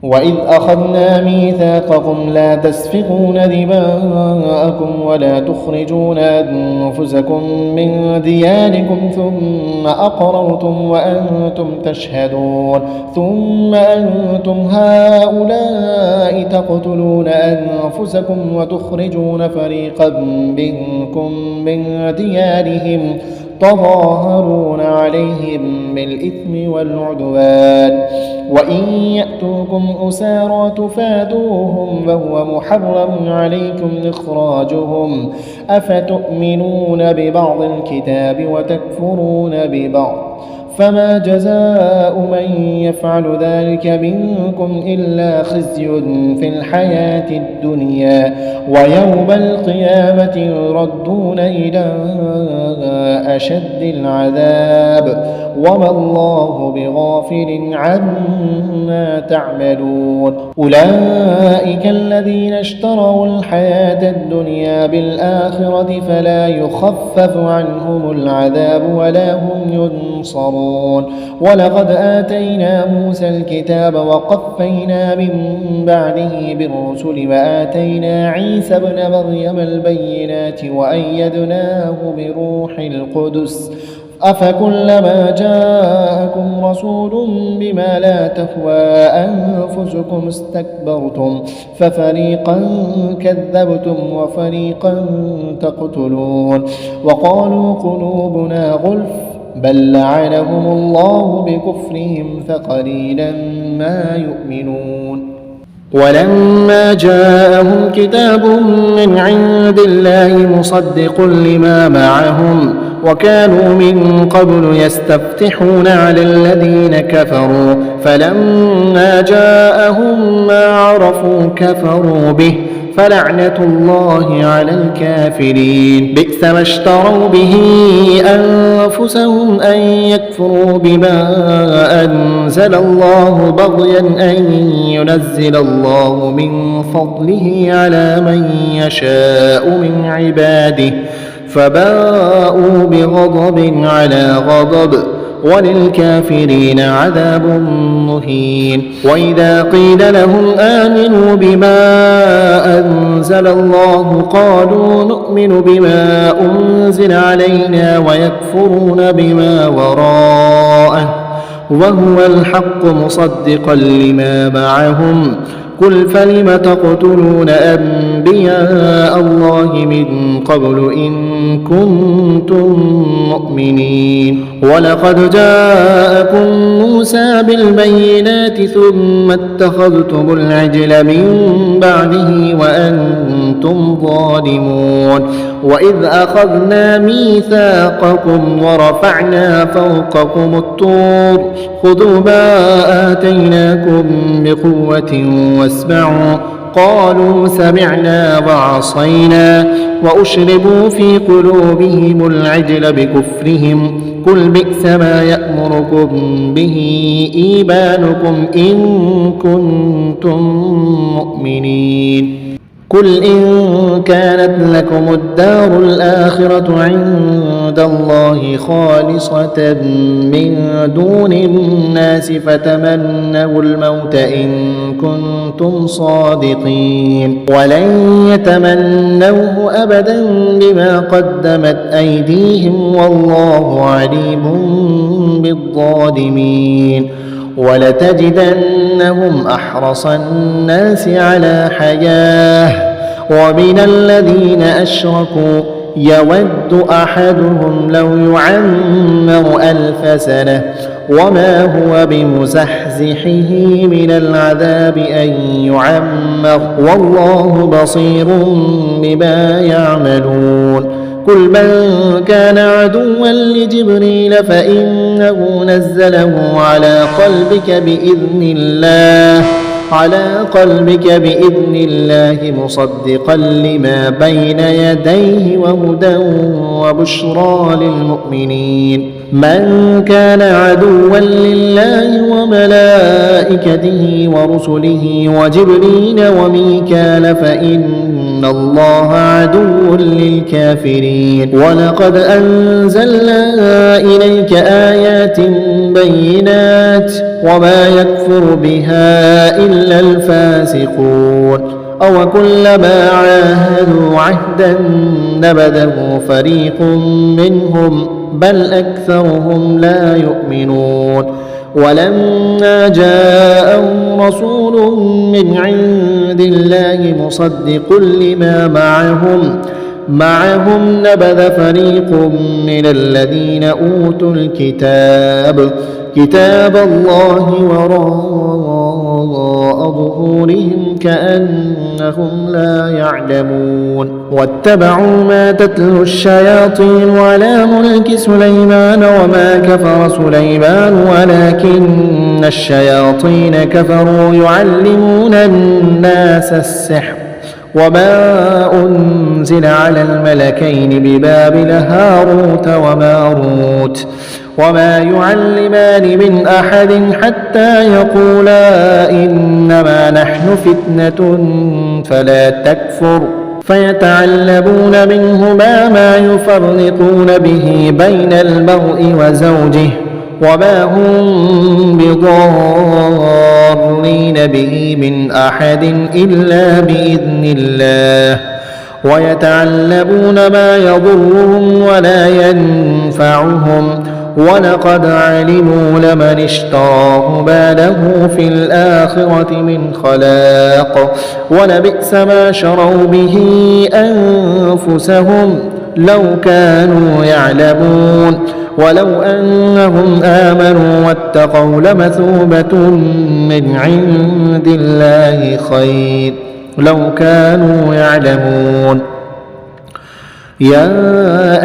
وإذ أخذنا ميثاقكم لا تسفكون دماءكم ولا تخرجون أنفسكم من دياركم ثم أقررتم وأنتم تشهدون ثم أنتم هؤلاء تقتلون أنفسكم وتخرجون فريقا منكم من ديارهم تظاهرون عليهم بالإثم والعدوان وإن يأتوكم أسارى تفادوهم وهو محرم عليكم إخراجهم أفتؤمنون ببعض الكتاب وتكفرون ببعض فما جزاء من يفعل ذلك منكم إلا خزي في الحياة الدنيا ويوم القيامة يردون إلى أشد العذاب وما الله بغافل عما تعملون أولئك الذين اشتروا الحياة الدنيا بالآخرة فلا يخفف عنهم العذاب ولا هم ينصرون ولقد آتينا موسى الكتاب وقفينا من بعده بالرسل وآتينا عيسى ابن مريم البينات وأيدناه بروح القدس أفكلما جاءكم رسول بما لا تهوى أنفسكم استكبرتم ففريقا كذبتم وفريقا تقتلون وقالوا قلوبنا غلف بل لعنهم الله بكفرهم فقليلا ما يؤمنون ولما جاءهم كتاب من عند الله مصدق لما معهم وكانوا من قبل يستفتحون على الذين كفروا فلما جاءهم ما عرفوا كفروا به فلعنة الله على الكافرين بئس ما اشتروا به أنفسهم أن يكفروا بما أنزل الله بغيا أن ينزل الله من فضله على من يشاء من عباده فباءوا بغضب على غضب وللكافرين عذاب مهين وإذا قيل لهم آمنوا بما أنزل الله قالوا نؤمن بما أنزل علينا ويكفرون بما وراءه وهو الحق مصدقا لما معهم قل فلم تقتلون أنبياء الله من قبل إن كنتم مؤمنين ولقد جاءكم موسى بالبينات ثم اتخذتم العجل من بعده وأنتم ظالمون وإذ أخذنا ميثاقكم ورفعنا فوقكم الطور خذوا ما آتيناكم بقوة واسمعوا قالوا سمعنا وعصينا وأشربوا في قلوبهم العجل بكفرهم قل بئس ما يأمركم به إيمانكم إن كنتم مؤمنين قل إن كانت لكم الدار الآخرة عند الله خالصة من دون الناس فتمنوا الموت إن كنتم صادقين ولن يتمنوه أبدا بما قدمت أيديهم والله عليم بالظالمين ولتجدنهم أحرص الناس على حياة ومن الذين أشركوا يود أحدهم لو يعمر 1000 سنة وما هو بمزحزحه من العذاب أن يعمر والله بصير بما يعملون قل من كان عدوا لجبريل فإنه نزله على قلبك بإذن الله مصدقا لما بين يديه وهدى وبشرى للمؤمنين من كان عدوا لله وملائكته ورسله وجبريل وميكال فإن الله عدو للكافرين ولقد أنزلنا إليك آيات بينات وما يكفر بها إلا الفاسقون أو كلما عاهدوا عهدا نبذه فريق منهم بل أكثرهم لا يؤمنون ولما جاءهم رسول من عند الله مصدق لما معهم نبذ فريق من الذين أوتوا كتاب الله وراء ظهورهم كأنهم لا يعلمون واتبعوا ما تتلو الشياطين على ملك سليمان وما كفر سليمان ولكن الشياطين كفروا يعلمون الناس السحر وما أنزل على الملكين ببابل هاروت وماروت وما يعلمان من أحد حتى يقولا إنما نحن فتنة فلا تكفر فيتعلمون منهما ما يفرقون به بين المرء وزوجه وما هم بضارين به من أحد إلا بإذن الله ويتعلمون ما يضرهم ولا ينفعهم ولقد علموا لمن اشتراه ما له في الآخرة من خلاق ولبئس ما شروا به أنفسهم لو كانوا يعلمون ولو أنهم آمنوا واتقوا لمثوبة من عند الله خير لو كانوا يعلمون يا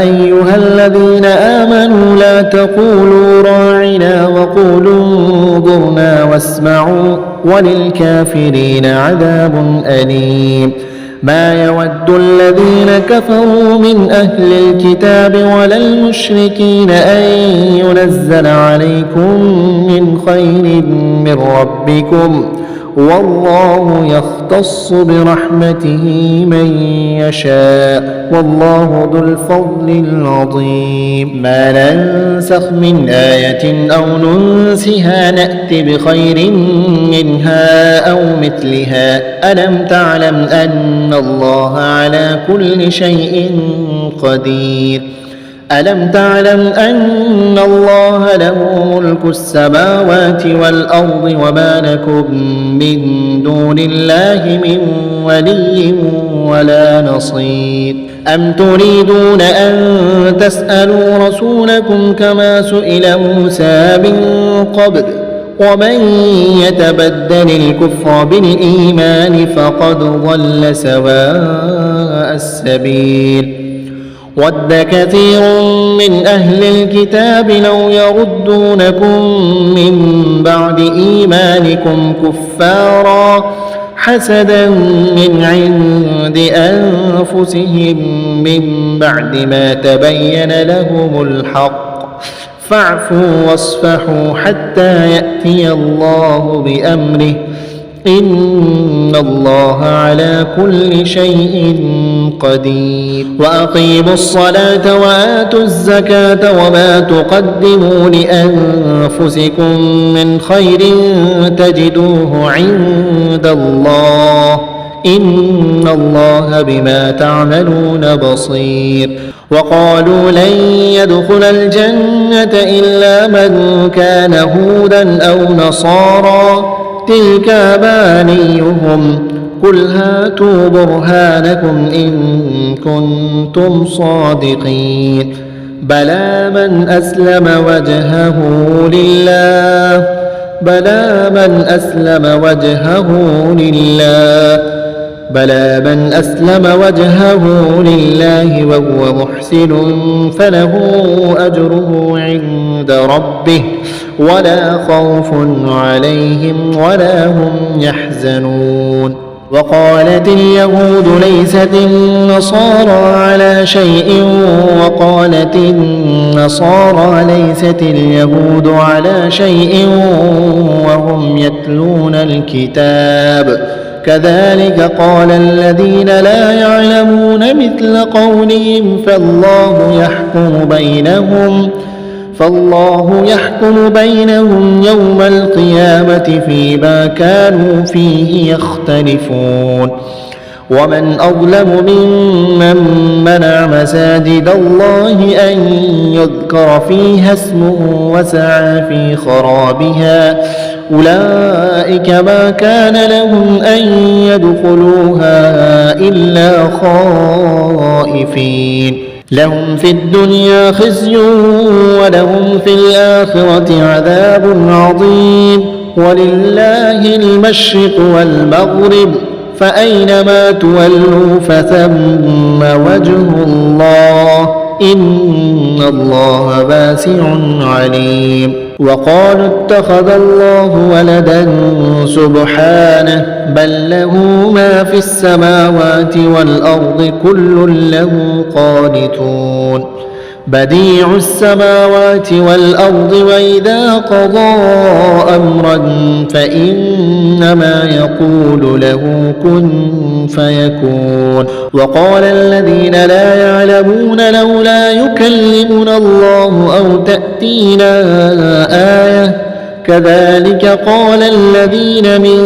أيها الذين آمنوا لا تقولوا راعنا وقولوا انظرنا واسمعوا وللكافرين عذاب أليم ما يود الذين كفروا من أهل الكتاب ولا المشركين أن ينزل عليكم من خير من ربكم والله يختص برحمته من يشاء والله ذو الفضل العظيم ما ننسخ من آية أو ننسها نأت بخير منها أو مثلها ألم تعلم أن الله على كل شيء قدير ألم تعلم أن الله له ملك السماوات والأرض وما لكم من دون الله من ولي ولا نصير أم تريدون أن تسألوا رسولكم كما سئل موسى من قبل ومن يتبدل الكفر بالإيمان فقد ضل سواء السبيل ود كثير من أهل الكتاب لو يردونكم من بعد إيمانكم كفارا حسدا من عند أنفسهم من بعد ما تبين لهم الحق فاعفوا واصفحوا حتى يأتي الله بأمره إن الله على كل شيء قدير وأقيموا الصلاة وآتوا الزكاة وما تقدموا لأنفسكم من خير تجدوه عند الله إن الله بما تعملون بصير وقالوا لن يدخل الجنة إلا من كان هودا أو نصارى تلك أمانيهم قل هاتوا برهانكم إن كنتم صادقين بلى من أسلم وجهه لله وهو محسن فله أجره عند ربه ولا خوف عليهم ولا هم يحزنون وقالت اليهود ليست النصارى على شيء وقالت النصارى ليست اليهود على شيء وهم يتلون الكتاب كذلك قال الذين لا يعلمون مثل قولهم فالله يحكم بينهم يوم القيامة فيما كانوا فيه يختلفون ومن أظلم ممن منع مساجد الله أن يذكر فيها اسمه وسعى في خرابها أولئك ما كان لهم أن يدخلوها إلا خائفين لهم في الدنيا خزي ولهم في الآخرة عذاب عظيم ولله المشرق والمغرب فأينما تولوا فثم وجه الله إن الله واسع عليم وقالوا اتخذ الله ولدا سبحانه بل له ما في السماوات والأرض كل له قانتون بديع السماوات والأرض وإذا قضى أمرا فإنما يقول له كن فيكون وقال الذين لا يعلمون لولا يكلمنا الله أو تأتينا آية كذلك قال الذين من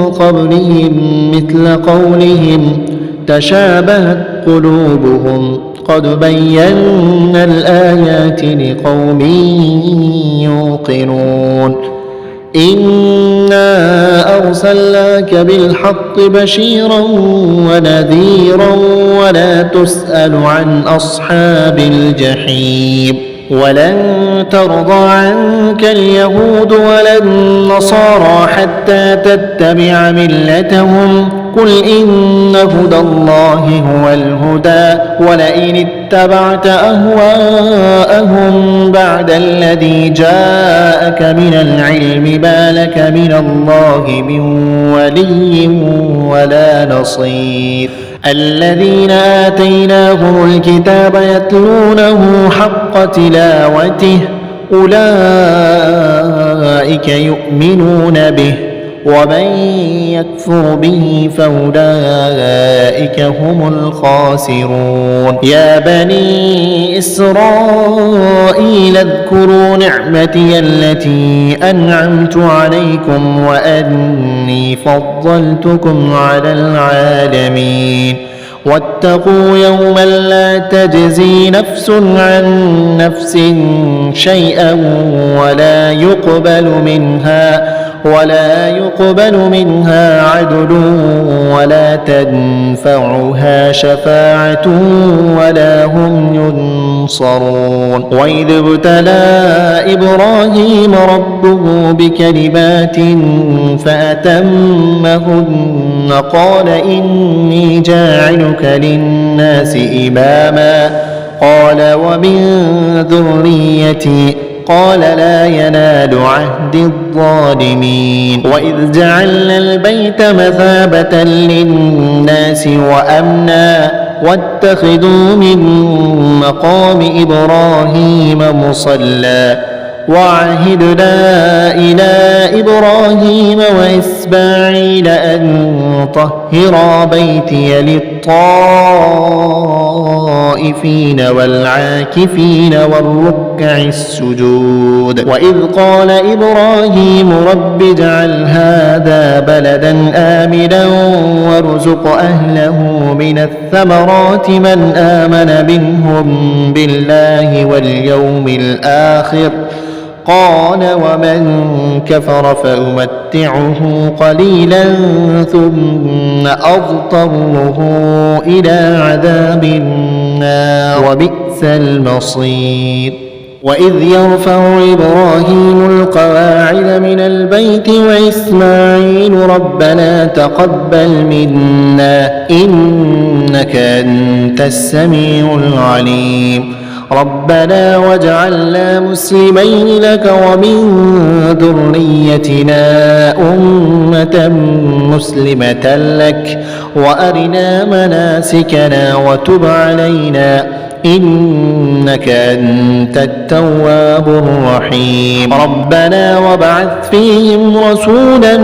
قبلهم مثل قولهم تشابهت قلوبهم قد بينا الآيات لقوم يوقنون إنا أرسلناك بالحق بشيرا ونذيرا ولا تسأل عن أصحاب الجحيم ولن ترضى عنك اليهود ولا النصارى حتى تتبع ملتهم قل إن هدى الله هو الهدى ولئن اتبعت أهواءهم بعد الذي جاءك من العلم ما لك من الله من ولي ولا نصير الذين آتيناهم الكتاب يتلونه حق تلاوته أولئك يؤمنون به ومن يكفر به فأولئك هم الخاسرون يا بني إسرائيل اذكروا نعمتي التي أنعمت عليكم وأني فضلتكم على العالمين واتقوا يوما لا تجزي نفس عن نفس شيئا ولا يقبل منها عدل ولا تنفعها شفاعة ولا هم ينصرون وإذ ابتلى إبراهيم ربه بكلمات فأتمهن قال إني جاعلك للناس إماما قال ومن ذريتي قال لا ينال عهد الظالمين وإذ جعلنا البيت مثابة للناس وأمنا واتخذوا من مقام إبراهيم مصلى وعهدنا إلى إبراهيم وإسماعيل أن طهرا بيتي للطائفين والعاكفين والركع السجود وإذ قال إبراهيم رب اجعل هذا بلدا آمنا وارزق أهله من الثمرات من آمن منهم بالله واليوم الآخر قال ومن كفر فأمتعه قليلا ثم أضطره إلى عذاب النار وبئس المصير وإذ يرفع إبراهيم القواعد من البيت وإسماعيل ربنا تقبل منا إنك أنت السميع العليم ربنا واجعلنا مسلمين لك ومن ذريتنا أمة مسلمة لك وأرنا مناسكنا وتب علينا إنك أنت التواب الرحيم ربنا وابعث فيهم رسولا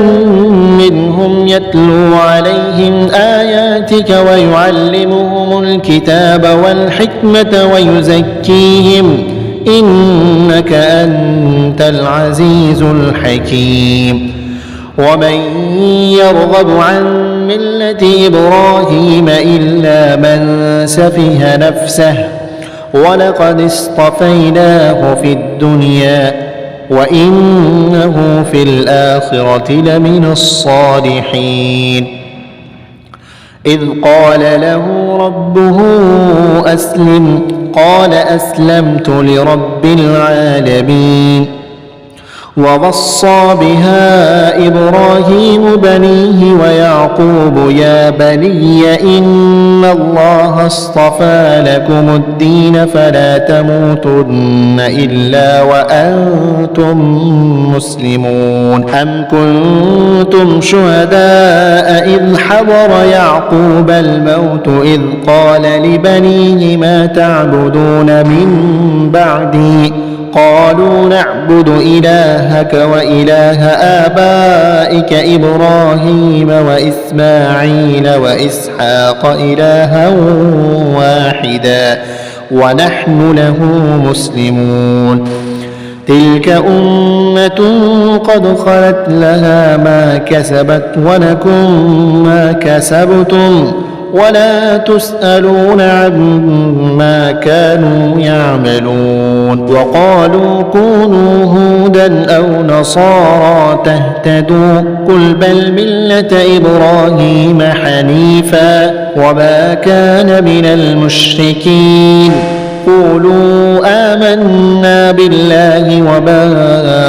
منهم يتلو عليهم آياتك ويعلمهم الكتاب والحكمة ويزكيهم إنك أنت العزيز الحكيم. ومن يرغب عن ملة إبراهيم إلا من سفه نفسه ولقد اصطفيناه في الدنيا وإنه في الآخرة لمن الصالحين. إذ قال له ربه أسلم قال أسلمت لرب العالمين. ووصى بها إبراهيم بنيه ويعقوب يا بني إن الله اصطفى لكم الدين فلا تموتن إلا وأنتم مسلمون. أم كنتم شهداء إذ حضر يعقوب الموت إذ قال لبنيه ما تعبدون من بعدي قالوا نعبد إلهك وإله آبائك إبراهيم وإسماعيل وإسحاق إلها واحدا ونحن له مسلمون. تلك أمة قد خلت لها ما كسبت ولكم ما كسبتم ولا تسألون عما كانوا يعملون. وقالوا كونوا هودا أو نصارى تهتدوا قل بل ملة إبراهيم حنيفا وما كان من المشركين. قولوا آمنا بالله وما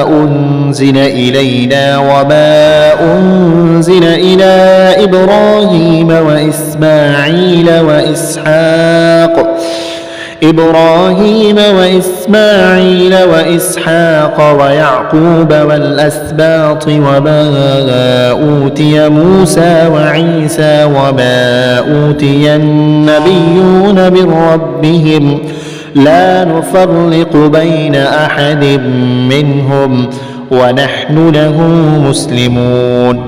أنزل إلينا وما أنزل إلى إبراهيم وإسماعيل وإسحاق ويعقوب والأسباط وما أوتي موسى وعيسى وما أوتي النبيون من ربهم لا نفرق بين أحد منهم ونحن له مسلمون.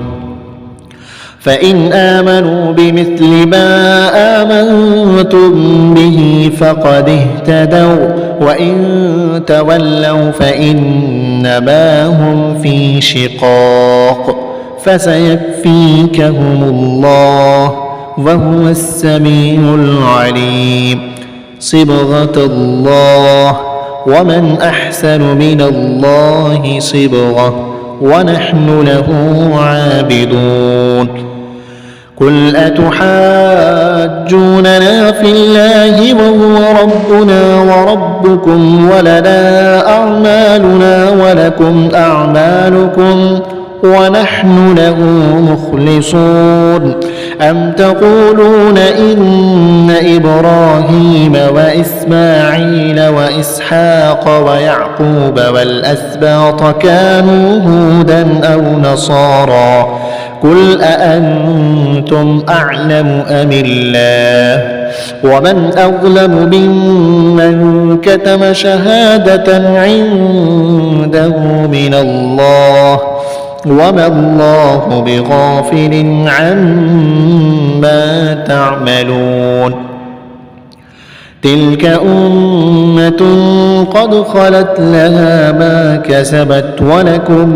فإن آمنوا بمثل ما آمنتم به فقد اهتدوا وإن تولوا فإنما هم في شقاق فسيكفيكهم الله وهو السميع العليم. صبغة الله ومن أحسن من الله صبغة ونحن له عابدون. قل أتحاجوننا في الله وهو ربنا وربكم ولنا أعمالنا ولكم أعمالكم ونحن له مخلصون. أم تقولون إن إبراهيم وإسماعيل وإسحاق ويعقوب والأسباط كانوا هودا أو نصارى قل أأنتم أعلم أم الله ومن أظلم ممن كتم شهادة عنده من الله وما الله بغافل عما تعملون. تلك أمة قد خلت لها ما كسبت ولكم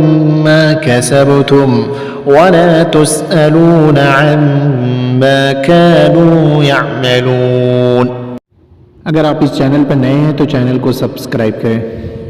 ما كسبتم ولا تسألون عما كانوا يعملون. अगर आप इस चैनल पर नए हैं तो चैनल को सब्सक्राइब करें